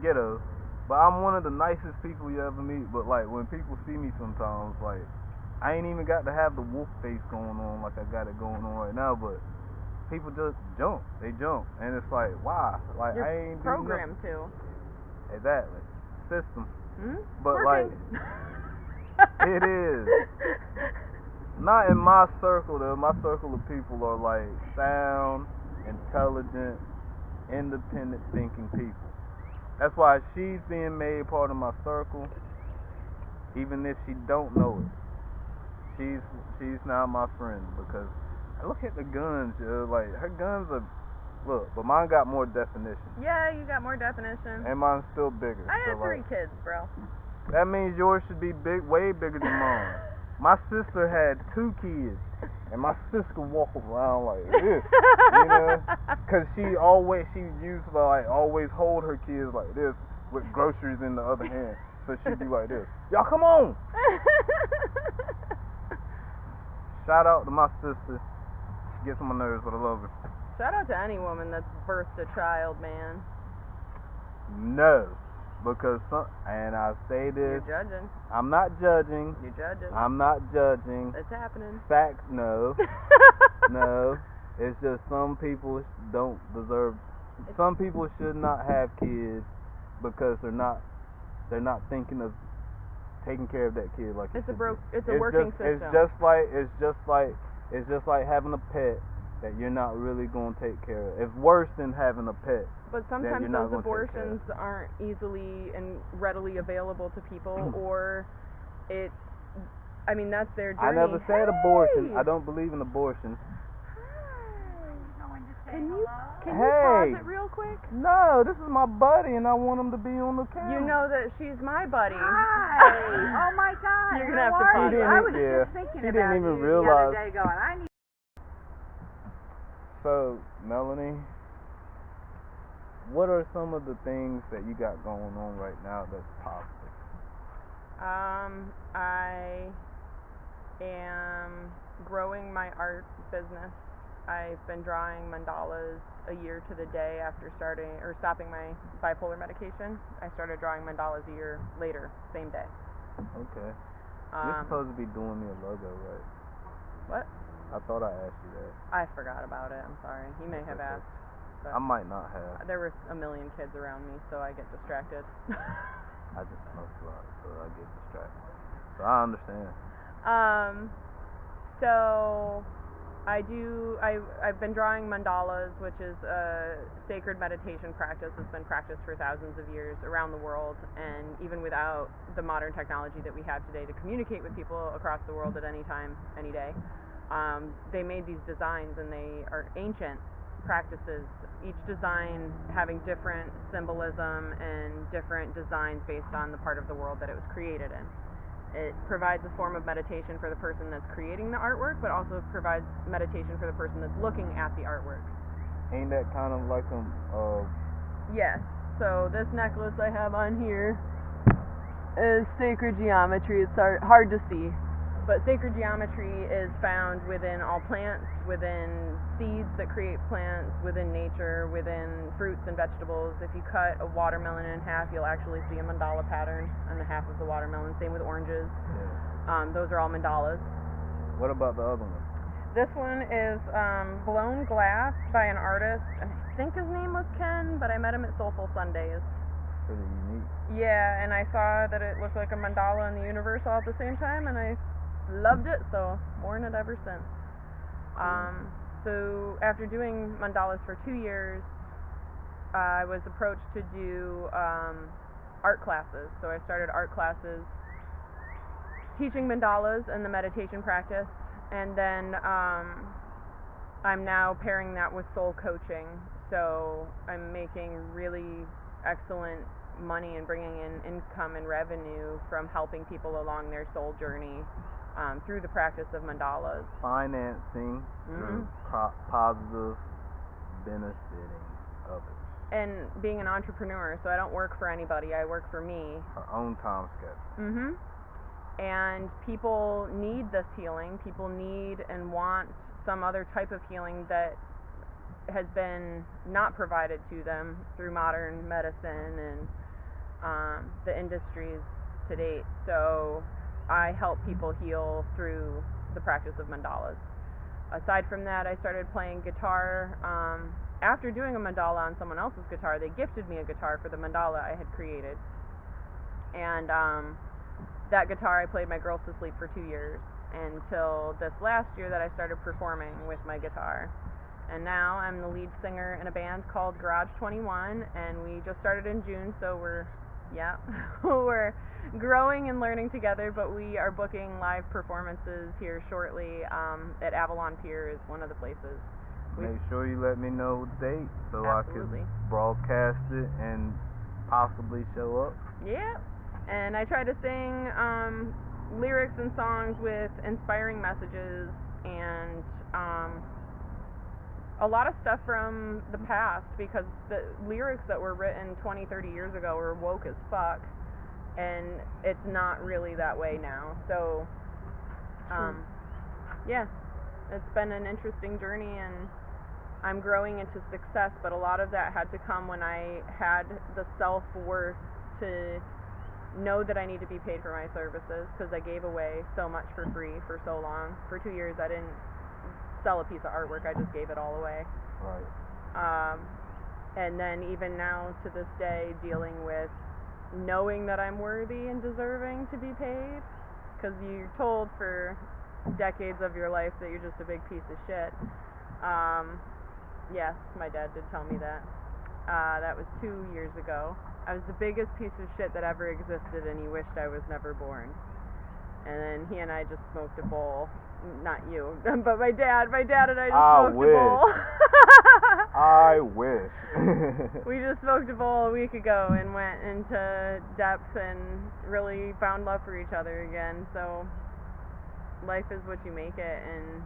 ghetto. But I'm one of the nicest people you ever meet. But like when people see me sometimes, like I ain't even got to have the wolf face going on like I got it going on right now. But people just jump. They jump, and it's like why? Like You're I ain't programmed to. Exactly. System. But Working. like. It is. Not in my circle though. My circle of people are like sound, intelligent, independent thinking people. That's why she's being made part of my circle, even if she don't know it. She's now my friend because look at the guns, yo. Like her guns are but mine got more definition. Yeah, you got more definition. And mine's still bigger. I so have 3 kids, bro. That means yours should be big, way bigger than mine. My sister had 2 kids, and my sister walked around like this, you know, 'cause she used to like always hold her kids like this with groceries in the other hand, so she'd be like this. Y'all come on. Shout out to my sister. She gets on my nerves, but I love her. Shout out to any woman that's birthed a child, man. No. Because and I say this, You're judging. I'm not judging. You're judging. I'm not judging. It's happening. Facts, no. No. It's just some people don't deserve. Some people should not have kids because they're not thinking of taking care of that kid like it's a working system. It's just like having a pet that you're not really going to take care of. It's worse than having a pet. But sometimes those abortions aren't easily and readily available to people, or that's their journey. I never said abortion. I don't believe in abortion. Can you pause it real quick? No, this is my buddy, and I want him to be on the camera. You know that she's my buddy. Hi. Oh my God. You're gonna have to pause. I was just thinking about didn't even you realize. the other day, going, I need. So, Melanie, what are some of the things that you got going on right now that's positive? I am growing my art business. I've been drawing mandalas a year to the day after stopping my bipolar medication. I started drawing mandalas a year later, same day. Okay. You're supposed to be doing me a logo, right? What? I thought I asked you that. I forgot about it. I'm sorry. You may have asked. But I might not have. There were a million kids around me, so I get distracted. I just smoke a lot, so I get distracted. So I understand. So I've been drawing mandalas, which is a sacred meditation practice that's been practiced for thousands of years around the world, and even without the modern technology that we have today to communicate with people across the world at any time, any day. They made these designs, and they are ancient, practices, each design having different symbolism and different designs based on the part of the world that it was created in. It provides a form of meditation for the person that's creating the artwork, but also provides meditation for the person that's looking at the artwork. Ain't that kind of like Yes. So this necklace I have on here is sacred geometry. It's hard to see, but sacred geometry is found within all plants, within seeds that create plants, within nature, within fruits and vegetables. If you cut a watermelon in half, you'll actually see a mandala pattern on the half of the watermelon. Same with oranges. Yeah. Those are all mandalas. What about the other one? This one is blown glass by an artist. I think his name was Ken, but I met him at Soulful Sundays. Pretty unique. Yeah, and I saw that it looked like a mandala and the universe all at the same time, and I loved it, so worn it ever since. So after doing mandalas for 2 years, I was approached to do art classes. So I started art classes teaching mandalas and the meditation practice, and then I'm now pairing that with soul coaching. So I'm making really excellent money and bringing in income and revenue from helping people along their soul journey through the practice of mandalas. Financing through positive benefiting others. And being an entrepreneur, so I don't work for anybody, I work for me. Our own time schedule. And people need this healing. People need and want some other type of healing that has been not provided to them through modern medicine and the industries to date. So I help people heal through the practice of mandalas. Aside from that, I started playing guitar. After doing a mandala on someone else's guitar, they gifted me a guitar for the mandala I had created. And that guitar I played my girls to sleep for 2 years, until this last year that I started performing with my guitar. And now I'm the lead singer in a band called Garage 21, and we just started in June, so we're growing and learning together, but we are booking live performances here shortly. At Avalon Pier is one of the places. Make sure you let me know the date so Absolutely. I can broadcast it and possibly show up. Yeah, and I try to sing lyrics and songs with inspiring messages and a lot of stuff from the past, because the lyrics that were written 20, 30 years ago were woke as fuck, and it's not really that way now. So yeah, it's been an interesting journey, and I'm growing into success, but a lot of that had to come when I had the self-worth to know that I need to be paid for my services, because I gave away so much for free for so long. For 2 years I didn't sell a piece of artwork, I just gave it all away. Right. And then even now to this day, dealing with knowing that I'm worthy and deserving to be paid, because you're told for decades of your life that you're just a big piece of shit. Yes, my dad did tell me that. That was 2 years ago. I was the biggest piece of shit that ever existed, and he wished I was never born. And then he and I just smoked a bowl. Not you, but my dad and I just smoked a bowl. I wish. We just smoked a bowl a week ago and went into depth and really found love for each other again. So life is what you make it, and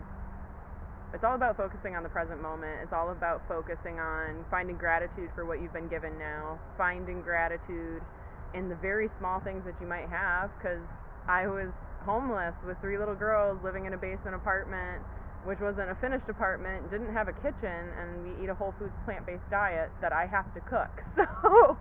it's all about focusing on the present moment. It's all about focusing on finding gratitude for what you've been given now, finding gratitude in the very small things that you might have, because I was homeless with 3 little girls living in a basement apartment, which wasn't a finished apartment, didn't have a kitchen, and we eat a whole foods plant-based diet that I have to cook. So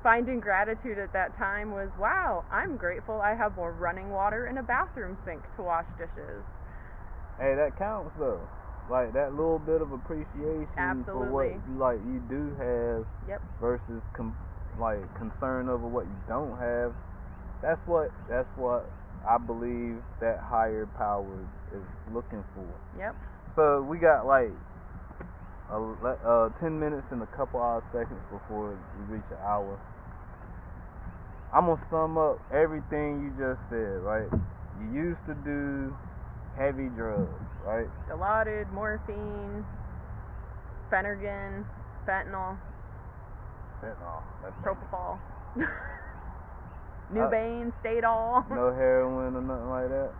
finding gratitude at that time was, wow, I'm grateful I have more running water in a bathroom sink to wash dishes. Hey, that counts though. Like that little bit of appreciation for what you do have. Yep. Versus concern over what you don't have. That's what I believe that higher power is looking for. Yep. So we got 10 minutes and a couple odd seconds before we reach an hour. I'm gonna sum up everything you just said, right? You used to do heavy drugs, right? Dilaudid, morphine, Phenergan, fentanyl, That's propofol, Nubane, Stadol. No heroin or nothing like that?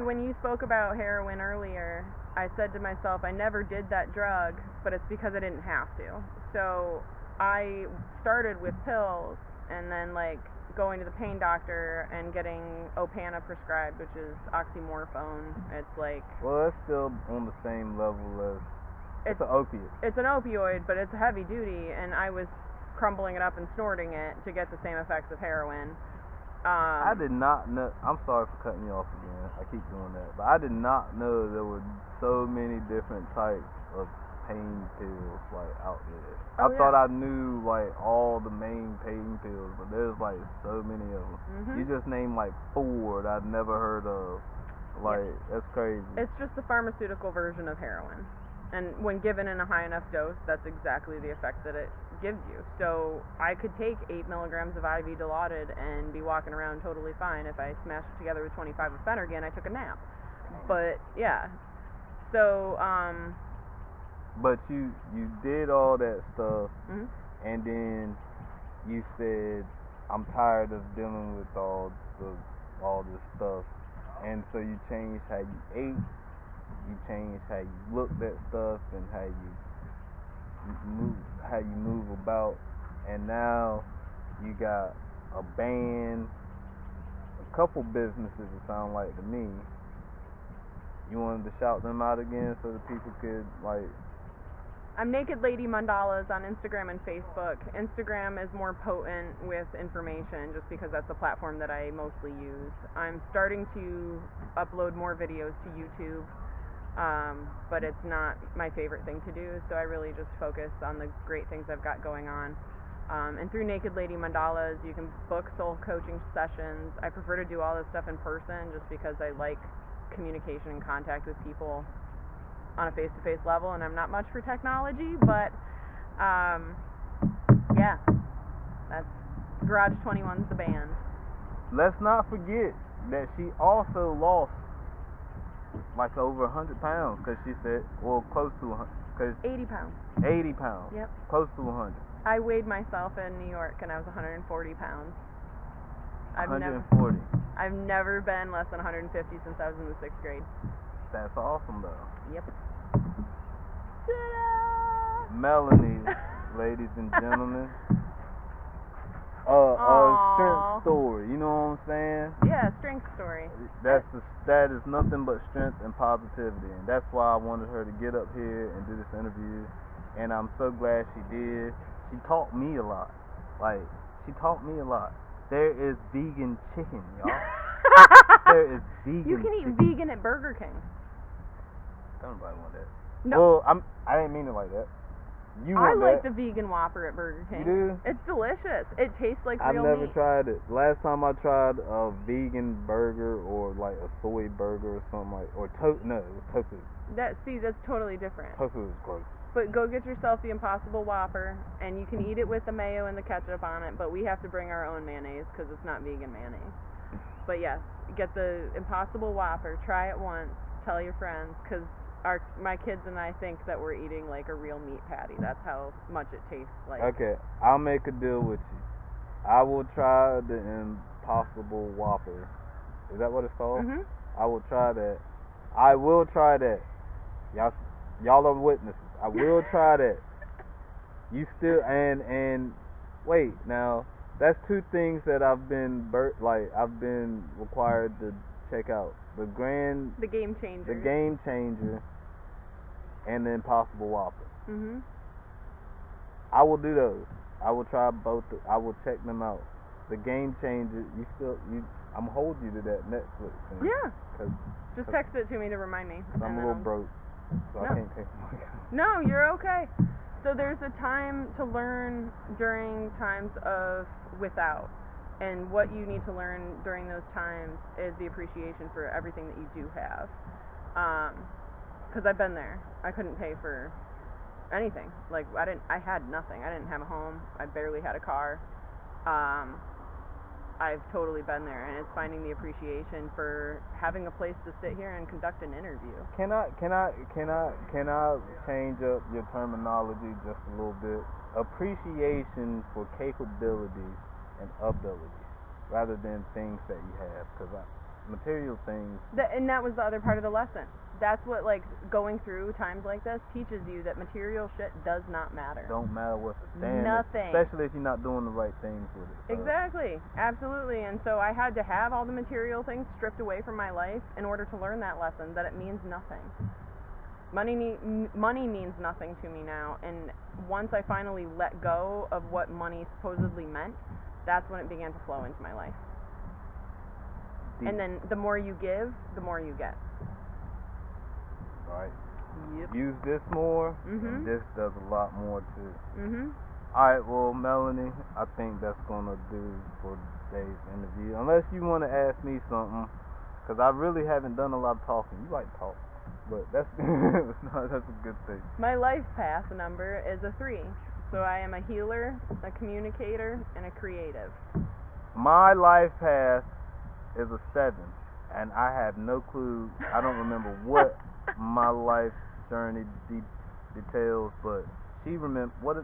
When you spoke about heroin earlier, I said to myself, I never did that drug, but it's because I didn't have to. So I started with pills, and then going to the pain doctor and getting Opana prescribed, which is oxymorphone. It's well, it's still on the same level as it's an opiate. It's an opioid, but it's heavy duty, and I was crumbling it up and snorting it to get the same effects of heroin. I did not know. I'm sorry for cutting you off again. I keep doing that, but I did not know there were so many different types of pain pills out there. I thought I knew all the main pain pills, but there's so many of them. Mm-hmm. You just named 4 that I'd never heard of. That's crazy. It's just the pharmaceutical version of heroin. And when given in a high enough dose, that's exactly the effect that it gives you. So I could take 8 milligrams of IV Dilaudid and be walking around totally fine. If I smashed it together with 25 of Phenergan, I took a nap. But yeah, so But you did all that stuff, mm-hmm. and then you said, I'm tired of dealing with all this stuff, and so you changed how you ate. You changed how you looked at stuff and how you move about, and now you got a band, a couple businesses. It sound like to me. You wanted to shout them out again so that people could I'm Naked Lady Mandalas on Instagram and Facebook. Instagram is more potent with information just because that's the platform that I mostly use. I'm starting to upload more videos to YouTube. But it's not my favorite thing to do, so I really just focus on the great things I've got going on. And through Naked Lady Mandalas, you can book soul coaching sessions. I prefer to do all this stuff in person just because I like communication and contact with people on a face-to-face level, and I'm not much for technology, but yeah, that's Garage 21's the band. Let's not forget that she also lost over 100 pounds, because she said, close to 100. 80 pounds. 80 pounds. Yep. Close to 100. I weighed myself in New York, and I was 140 pounds. 140. I've never been less than 150 since I was in the 6th grade. That's awesome, though. Yep. Ta-da! Melanie, ladies and gentlemen. Strength story, you know what I'm saying? Yeah, strength story. That is nothing but strength and positivity, and that's why I wanted her to get up here and do this interview, and I'm so glad she did. She taught me a lot. There is vegan chicken, y'all. There is vegan. You can eat vegan at Burger King. Don't nobody want that. No. Well, I didn't mean it like that. I like the vegan Whopper at Burger King. You do? It's delicious. It tastes like real meat. I've never tried it. Last time I tried a vegan burger or a soy burger or something it was tofu. That's totally different. Tofu is gross. But go get yourself the Impossible Whopper, and you can eat it with the mayo and the ketchup on it, but we have to bring our own mayonnaise because it's not vegan mayonnaise. But yes, get the Impossible Whopper, try it once, tell your friends, because my kids and I think that we're eating a real meat patty. That's how much it tastes like. Okay, I'll make a deal with you. I will try the Impossible Whopper. Is that what it's called? Mm-hmm. I will try that. I will try that. Y'all are witnesses. I will try that. You still and wait now. That's 2 things that I've been required to check out. The Game Changer, and the Impossible Whopper. Mhm. I will do those. I will try both. I will check them out. The Game Changer, I'm holding you to that Netflix thing. Yeah. Just text it to me to remind me. I'm a little broke, so No. I can't take my. No, you're okay. So there's a time to learn during times of without. And what you need to learn during those times is the appreciation for everything that you do have. Because I've been there. I couldn't pay for anything. I had nothing. I didn't have a home. I barely had a car. I've totally been there, and it's finding the appreciation for having a place to sit here and conduct an interview. Can I change up your terminology just a little bit? Appreciation for capabilities and abilities, rather than things that you have, because material things. And that was the other part of the lesson. That's what, like, going through times like this teaches you that material shit does not matter. Don't matter what's a damn. Nothing. Especially if you're not doing the right things with it. So. Exactly. Absolutely. And so I had to have all the material things stripped away from my life in order to learn that lesson, that it means nothing. Money means nothing to me now. And once I finally let go of what money supposedly meant, that's when it began to flow into my life. Deep. And then the more you give, the more you get. Right. Yep. Use this more, Mhm. and this does a lot more too. Mhm. Alright, well, Melanie, I think that's gonna do for today's interview. Unless you want to ask me something, because I really haven't done a lot of talking. You like to talk, but that's that's a good thing. My life path number is a 3. So I am a healer, a communicator, and a creative. My life path is a 7, and I have no clue. I don't remember what my life journey details, but she remember what.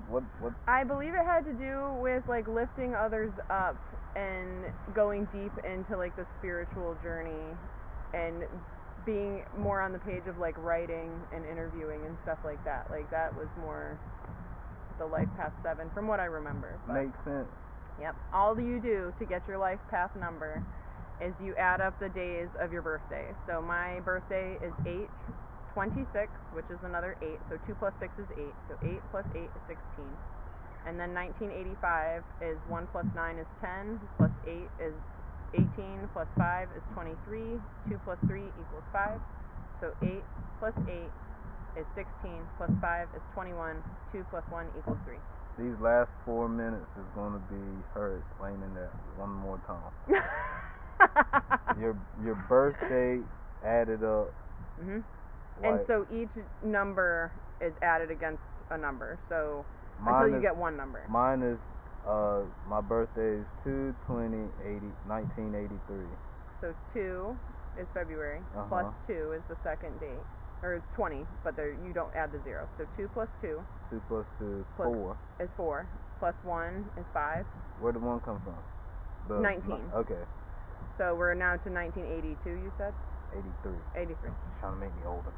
I believe it had to do with like lifting others up and going deep into like the spiritual journey and being more on the page of like writing and interviewing and stuff like that. Like that was more the life path 7 from what I remember. But Makes sense. Yep. All you do to get your life path number is you add up the days of your birthday. So my birthday is 8/26, which is another 8. So 2 plus 6 is 8. So 8 plus 8 is 16. And then 1985 is 1 plus 9 is 10, plus 8 is 18, plus 5 is 23. 2 plus 3 equals 5. So 8 plus 8 is 16, plus 5 is 21. 2 plus 1 equals 3. These last 4 minutes is going to be her explaining that one more time. Your birthday added up. Mhm. Like, And so each number is added against a number. So mine until you is, get one number. Mine is my birthday is 2/20/1983. So 2 is February, plus 2 is the second date, or it's 20, but there you don't add the 0. So 2 plus 2. 2 plus 2 is Plus 4. Is 4. Plus 1 is 5. Where did 1 come from? 19. Okay. So we're now to 1982, you said? 83. 83. Trying to make me older.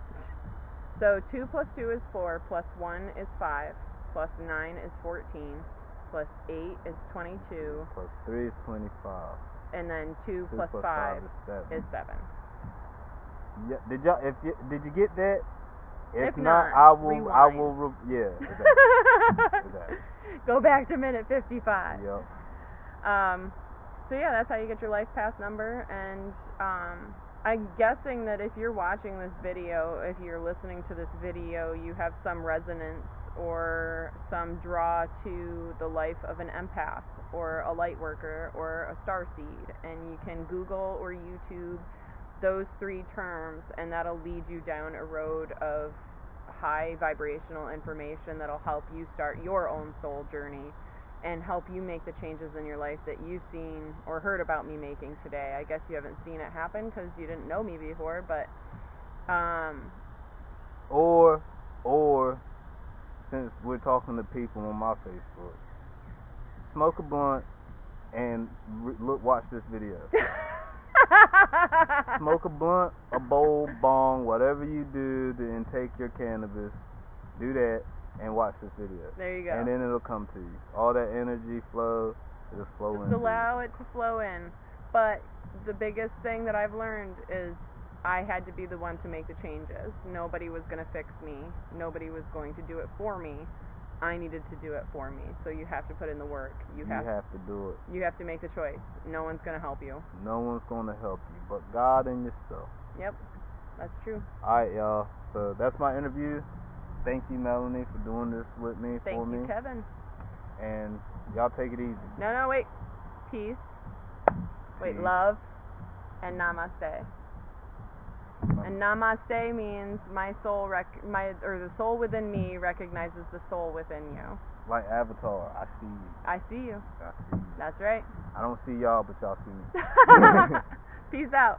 So 2 plus 2 is 4, plus 1 is 5, plus 9 is 14, plus 8 is 22. Plus 3 is 25. And then 2 plus 5 is 7. Yeah, did you get that? If not, not, I will. rewind. Yeah. Exactly. Go back to minute 55. Yep. So yeah, that's how you get your life path number. And I'm guessing that if you're watching this video, if you're listening to this video, you have some resonance or some draw to the life of an empath or a light worker or a starseed, and you can Google or YouTube those 3 terms, and that'll lead you down a road of high vibrational information that'll help you start your own soul journey and help you make the changes in your life that you've seen or heard about me making today. I guess you haven't seen it happen because you didn't know me before, but or since we're talking to people on my Facebook, smoke a blunt and watch this video. Smoke a blunt, a bowl, bong, whatever you do to intake your cannabis, do that and watch this video. There you go. And then it'll come to you. All that energy flow, it'll flow in. Just allow it to flow in. But the biggest thing that I've learned is I had to be the one to make the changes. Nobody was going to fix me. Nobody was going to do it for me. I needed to do it for me. So you have to put in the work. You have to do it. You have to make the choice. No one's going to help you. No one's going to help you but God and yourself. Yep. That's true. Alright, y'all. So that's my interview. Thank you, Melanie, for doing this with me. Thank you, Kevin. And y'all take it easy. No, wait. Peace. Wait, love. And namaste. And namaste means my soul the soul within me recognizes the soul within you. Like Avatar, I see you. I see you. I see you. That's right. I don't see y'all, but y'all see me. Peace out.